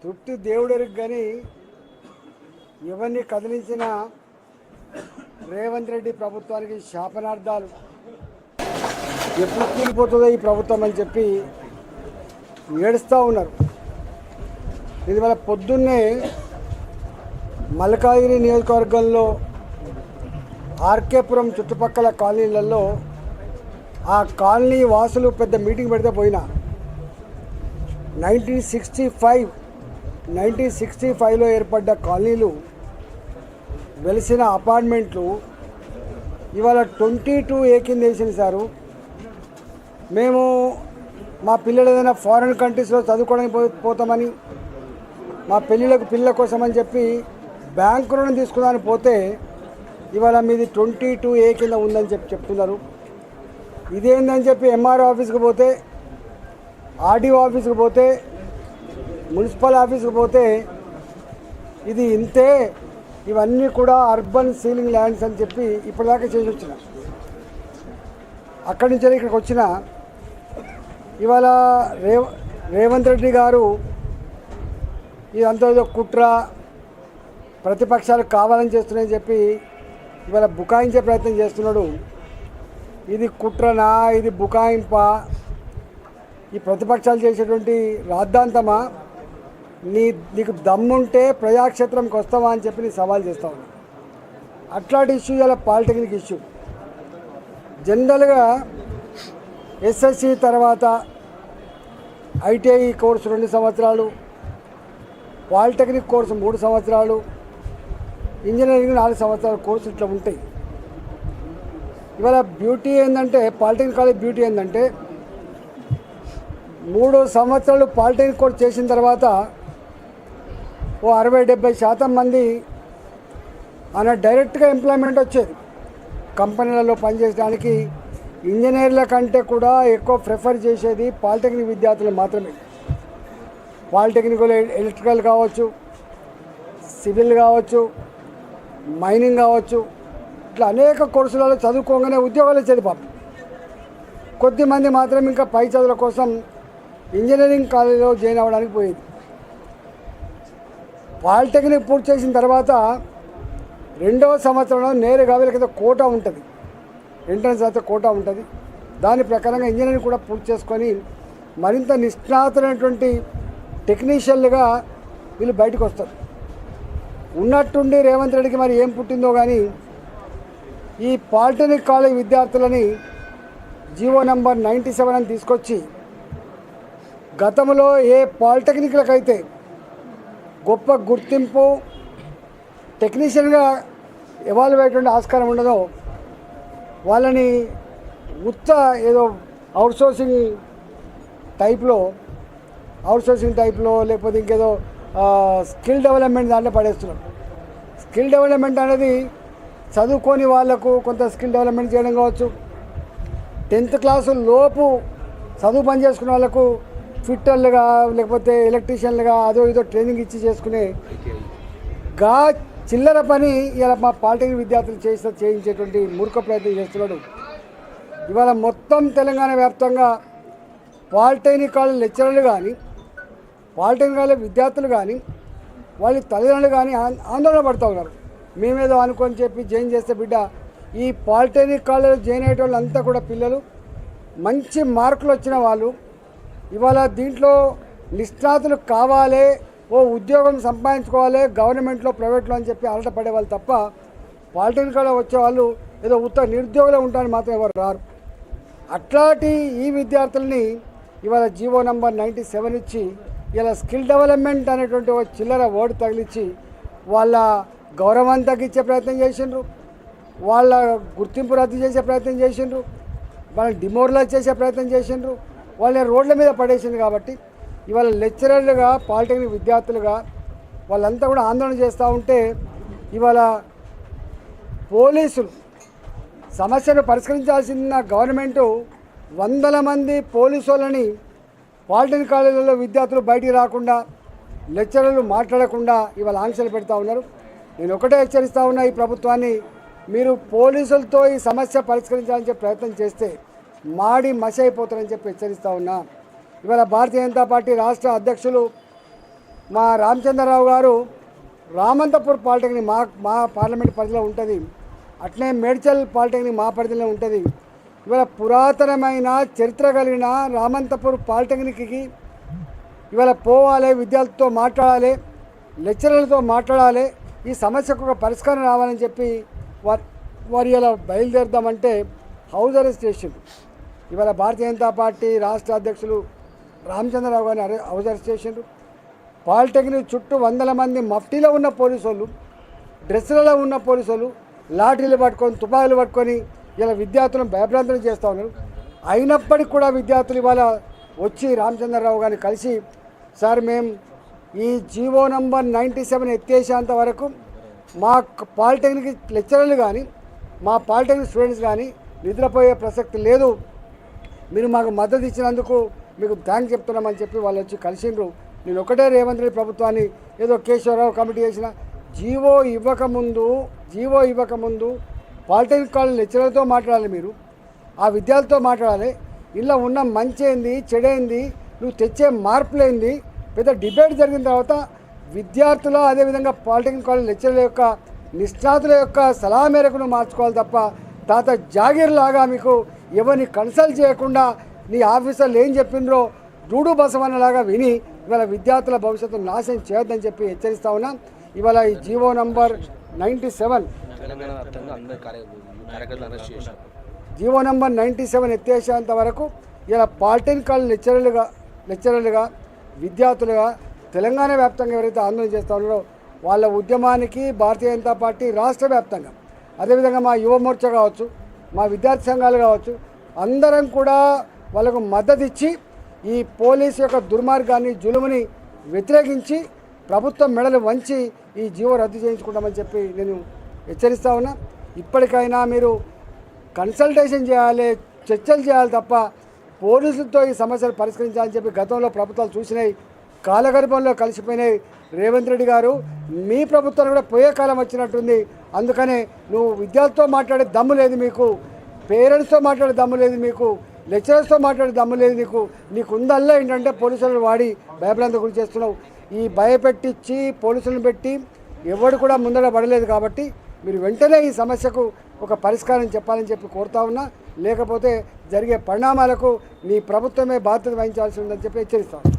తృప్తి దేవుడికి కానీ ఎవరిని కదిలించిన రేవంత్ రెడ్డి ప్రభుత్వానికి శాపనార్థాలు. ఎప్పుడు కూలిపోతుందో ఈ ప్రభుత్వం అని చెప్పి ఏడుస్తూ ఉన్నారు. ఇదివల్ల పొద్దున్నే మల్కాజిగిరి నియోజకవర్గంలో ఆర్కేపురం చుట్టుపక్కల కాలనీలలో ఆ కాలనీ వాసులు పెద్ద మీటింగ్ పెడితే పోయినా 1965లో ఏర్పడ్డ కాలనీలు వెలిసిన అపార్ట్మెంట్లు ఇవాళ 22A కింద వేసింది సారు. మేము మా పిల్లలు ఏదైనా ఫారిన్ కంట్రీస్లో చదువుకోవడానికి పోతామని మా పిల్లల కోసం అని చెప్పి బ్యాంకు రుణం తీసుకుందామని పోతే ఇవాళ మీది 22A కింద ఉందని చెప్తున్నారు. ఇదేందని చెప్పి ఎంఆర్ఓ ఆఫీస్కి పోతే, ఆర్డీఓ ఆఫీస్కి పోతే, మున్సిపల్ ఆఫీస్కి పోతే ఇది ఇంతే, ఇవన్నీ కూడా అర్బన్ సీలింగ్ ల్యాండ్స్ అని చెప్పి ఇప్పటిదాకా చేసి వచ్చిన. అక్కడి నుంచి ఇక్కడికి వచ్చిన ఇవాళ రేవంత్ రెడ్డి గారు ఇదంతా ఏదో కుట్ర, ప్రతిపక్షాలు కావాలని చేస్తున్నాయని చెప్పి ఇవాళ బుకాయించే ప్రయత్నం చేస్తున్నాడు. ఇది కుట్రనా, ఇది బుకాయింపా, ఈ ప్రతిపక్షాలు చేసేటువంటి రాద్ధాంతమా, నీకు దమ్ముంటే ప్రజాక్షేత్రంకి వస్తావా అని చెప్పి నీ సవాల్ చేస్తా ఉన్నా. అట్లాంటి ఇష్యూ ఇలా పాలిటెక్నిక్ ఇష్యూ. జనరల్గా ఎస్ఎస్సి తర్వాత ఐటీఐ కోర్సు 2 సంవత్సరాలు, పాలిటెక్నిక్ కోర్సు 3 సంవత్సరాలు, ఇంజనీరింగ్ 4 సంవత్సరాల కోర్సు ఇట్లా ఉంటాయి. ఇవాళ బ్యూటీ ఏంటంటే, పాలిటెక్నిక్ కాలేజ్ బ్యూటీ ఏంటంటే 3 సంవత్సరాలు పాలిటెక్నిక్ కోర్స్ చేసిన తర్వాత ఓ 60-70% మంది ఆయన డైరెక్ట్గా ఎంప్లాయ్మెంట్ వచ్చేది. కంపెనీలలో పనిచేయడానికి ఇంజనీర్ల కంటే కూడా ఎక్కువ ప్రిఫర్ చేసేది పాలిటెక్నిక్ విద్యార్థులు మాత్రమే. పాలిటెక్నిక్లో ఎలక్ట్రికల్ కావచ్చు, సివిల్ కావచ్చు, మైనింగ్ కావచ్చు, ఇట్లా అనేక కోర్సులలో చదువుకోగానే ఉద్యోగాలు వచ్చేది పాపం. కొద్దిమంది మాత్రం ఇంకా పై చదువుల కోసం ఇంజనీరింగ్ కాలేజీలో జాయిన్ అవ్వడానికి పోయేది. పాలిటెక్నిక్ పూర్తి చేసిన తర్వాత 2వ సంవత్సరంలో నేరుగా వీళ్ళకి కోటా ఉంటుంది, ఎంట్రన్స్ అయితే కోటా ఉంటుంది. దాని ప్రకారంగా ఇంజనీరింగ్ కూడా పూర్తి చేసుకొని మరింత నిష్ణాతులైనటువంటి టెక్నీషియన్లుగా వీళ్ళు బయటకు వస్తారు. ఉన్నట్టుండి రేవంత్ రెడ్డికి మరి ఏం పుట్టిందో కానీ ఈ పాలిటెక్నిక్ కాలేజ్ విద్యార్థులని జీవో నంబర్ 97 అని తీసుకొచ్చి గతంలో ఏ పాలిటెక్నిక్లకైతే గొప్ప గుర్తింపు, టెక్నీషియన్గా ఎవాల్యుయేట్ ఆస్కారం ఉండదో వాళ్ళని ఏదో అవుట్సోర్సింగ్ టైప్లో లేకపోతే ఇంకేదో స్కిల్ డెవలప్మెంట్ దాంట్లో పడేస్తున్నారు. స్కిల్ డెవలప్మెంట్ అనేది చదువుకొని వాళ్లకు కొంత స్కిల్ డెవలప్మెంట్ చేయడం కావచ్చు, 10th క్లాసు లోపు చదువు పని చేసుకునే వాళ్ళకు ఫిట్టర్లుగా లేకపోతే ఎలక్ట్రీషియన్లుగా అదో ఇదో ట్రైనింగ్ ఇచ్చి చేసుకునే చిల్లర పని ఇలా మా పాలిటెక్నిక్ విద్యార్థులు చేయించేటువంటి మూర్ఖ ప్రయత్నం చేస్తున్నాడు. ఇవాళ మొత్తం తెలంగాణ వ్యాప్తంగా పాలిటెక్నిక్ కాలేజ్ లెక్చరర్లు కానీ, పాలిటెక్నిక్ కాలేజ్ విద్యార్థులు కానీ, వాళ్ళ తల్లిదండ్రులు కానీ ఆందోళన పడుతూ ఉన్నారు. మేమేదో అనుకొని చెప్పి జాయిన్ చేస్తే బిడ్డ, ఈ పాలిటెక్నిక్ కాలేజ్ జాయిన్ అయ్యే వాళ్ళంతా కూడా పిల్లలు మంచి మార్కులు వచ్చిన వాళ్ళు. ఇవాళ దీంట్లో నిష్ణాతులు కావాలి, ఓ ఉద్యోగం సంపాదించుకోవాలి గవర్నమెంట్లో ప్రైవేట్లో అని చెప్పి అలటపడే వాళ్ళు తప్ప పాలిటెక్నిక్ కాలేజ్ వచ్చే వాళ్ళు ఏదో నిరుద్యోగులు ఉంటారని మాత్రం ఎవరు రారు. అట్లాంటి ఈ విద్యార్థుల్ని ఇవాళ జీవో నంబర్ 97 ఇచ్చి ఇలా స్కిల్ డెవలప్మెంట్ అనేటువంటి ఒక చిల్లర వర్డ్ తగిలిచ్చి వాళ్ళ గౌరవాన్ని తగ్గించే ప్రయత్నం చేసిండ్రు, వాళ్ళ గుర్తింపు రద్దు చేసే ప్రయత్నం చేసిండ్రు, వాళ్ళని డిమోరలైజ్ చేసే ప్రయత్నం చేసిండ్రు, వాళ్ళని రోడ్ల మీద పడేసింది. కాబట్టి ఇవాళ లెక్చరర్లుగా, పాలిటెక్నిక్ విద్యార్థులుగా వాళ్ళంతా కూడా ఆందోళన చేస్తూ ఉంటే ఇవాళ పోలీసులు సమస్యను పరిష్కరించాల్సిన గవర్నమెంటు 100 మంది పోలీసు వాళ్ళని పాలిటెక్నిక్ కాలేజీలలో విద్యార్థులు బయటికి రాకుండా, లెక్చరర్లు మాట్లాడకుండా ఇవాళ ఆంక్షలు పెడతా ఉన్నారు. నేను ఒకటే హెచ్చరిస్తూ ఉన్నా ఈ ప్రభుత్వాన్ని, మీరు పోలీసులతో ఈ సమస్య పరిష్కరించాలని చెప్పి ప్రయత్నం చేస్తే మాడి మసి అయిపోతారని చెప్పి హెచ్చరిస్తూ ఉన్నా. ఇవాళ భారతీయ జనతా పార్టీ రాష్ట్ర అధ్యక్షులు మా రామచంద్రరావు గారు రామంతపూర్ పాలిటెక్నిక్ మా పార్లమెంట్ పరిధిలో ఉంటుంది, అట్లే మేడ్చల్ పాలిటెక్నిక్ మా పరిధిలో ఉంటుంది. ఇవాళ పురాతనమైన చరిత్ర కలిగిన రామంతపూర్ పాలిటెక్నిక్కి ఇవాళ పోవాలి, విద్యార్థులతో మాట్లాడాలి, లెక్చరర్లతో మాట్లాడాలి, ఈ సమస్యకు ఒక పరిష్కారం రావాలని చెప్పి వారు ఇలా బయలుదేరుదామంటే హౌస్ అరెస్ట్ చేసిండు. ఇవాళ భారతీయ జనతా పార్టీ రాష్ట్ర అధ్యక్షులు రామచంద్రరావు గారిని హౌస్ అరెస్ట్ చేసిండు. పాలిటెక్నిక్ చుట్టూ వందల మంది మఫ్టీలో ఉన్న పోలీసు వాళ్ళు, డ్రెస్సులలో ఉన్న పోలీసు వాళ్ళు లాఠీలు పట్టుకొని తుపాకులు పట్టుకొని ఇలా విద్యార్థులను భయభ్రాంతులు చేస్తూ ఉన్నారు. అయినప్పటికీ కూడా విద్యార్థులు ఇవాళ వచ్చి రామచంద్రరావు గారిని కలిసి, సార్ మేము ఈ జీవో నంబర్ 97 ఎత్తేసేంత వరకు మా పాలిటెక్నిక్ లెక్చరర్లు కానీ మా పాలిటెక్నిక్ స్టూడెంట్స్ కానీ నిద్రపోయే ప్రసక్తి లేదు, మీరు మాకు మద్దతు ఇచ్చినందుకు మీకు థ్యాంక్స్ చెప్తున్నామని చెప్పి వాళ్ళు వచ్చి కలిసిండ్రు. నేను ఒకటే రేవంత్ రెడ్డి ప్రభుత్వాన్ని ఏదో కేశవరావు కమిటీ చేసిన జీవో ఇవ్వకముందు పాలిటెక్నిక్ కాలేజ్ లెక్చరర్లతో మాట్లాడాలి, మీరు ఆ విద్యార్థులతో మాట్లాడాలి, ఇలా ఉన్న మంచి ఏంది చెడైంది, నువ్వు తెచ్చే మార్పులేంది, పెద్ద డిబేట్ జరిగిన తర్వాత విద్యార్థుల అదేవిధంగా పాలిటెక్నిక్ కాలేజ్ లెక్చరర్ల యొక్క నిష్ణాతుల యొక్క సలహా మేరకు నువ్వు మార్చుకోవాలి తప్ప తాత జాగీర్ లాగా మీకు ఎవరిని కన్సల్ట్ చేయకుండా నీ ఆఫీసర్లు ఏం చెప్పిండ్రో డూడు బసవన్నలాగా విని ఇవాళ విద్యార్థుల భవిష్యత్తు నాశనం చేయొద్దని చెప్పి హెచ్చరిస్తా ఉన్నా. ఇవాళ ఈ జీవో నంబర్ 97 ఎత్తేసేంత వరకు ఇలా పాలిటెక్నిక్ కాలేజ్ లెక్చరర్లుగా విద్యార్థులుగా తెలంగాణ వ్యాప్తంగా ఎవరైతే ఆందోళన చేస్తూ ఉన్నారో వాళ్ళ ఉద్యమానికి భారతీయ జనతా పార్టీ రాష్ట్ర వ్యాప్తంగా, అదేవిధంగా మా యువ మోర్చా కావచ్చు, మా విద్యార్థి సంఘాలు కావచ్చు, అందరం కూడా వాళ్ళకు మద్దతు ఇచ్చి ఈ పోలీసు యొక్క దుర్మార్గాన్ని జులుముని వ్యతిరేకించి ప్రభుత్వం మెడలు వంచి ఈ జీవో రద్దు చేయించుకుంటామని చెప్పి నేను హెచ్చరిస్తా ఉన్నా. ఇప్పటికైనా మీరు కన్సల్టేషన్ చేయాలి, చర్చలు చేయాలి తప్ప పోలీసులతో ఈ సమస్యలు పరిష్కరించాలని చెప్పి గతంలో ప్రభుత్వాలు చూసినాయి, కాలగర్భంలో కలిసిపోయినాయి. రేవంత్ రెడ్డి గారు మీ ప్రభుత్వాలు కూడా పోయే కాలం వచ్చినట్టుంది, అందుకనే నువ్వు విద్యార్థులతో మాట్లాడే దమ్ము లేదు మీకు, పేరెంట్స్తో మాట్లాడే దమ్ము లేదు మీకు, లెక్చరర్స్తో మాట్లాడే దమ్ము లేదు నీకు ఉందల్లా ఏంటంటే పోలీసులను వాడి భయభ్రాంతి గురి చేస్తున్నావు. ఈ భయపెట్టించి పోలీసులను పెట్టి ఎవడు కూడా ముందర పడలేదు కాబట్టి మీరు వెంటనే ఈ సమస్యకు ఒక పరిష్కారం చెప్పాలని చెప్పి కోరుతా ఉన్నా, లేకపోతే జరిగే పరిణామాలకు నీ ప్రభుత్వమే బాధ్యత వహించాల్సి ఉందని చెప్పి హెచ్చరిస్తాను.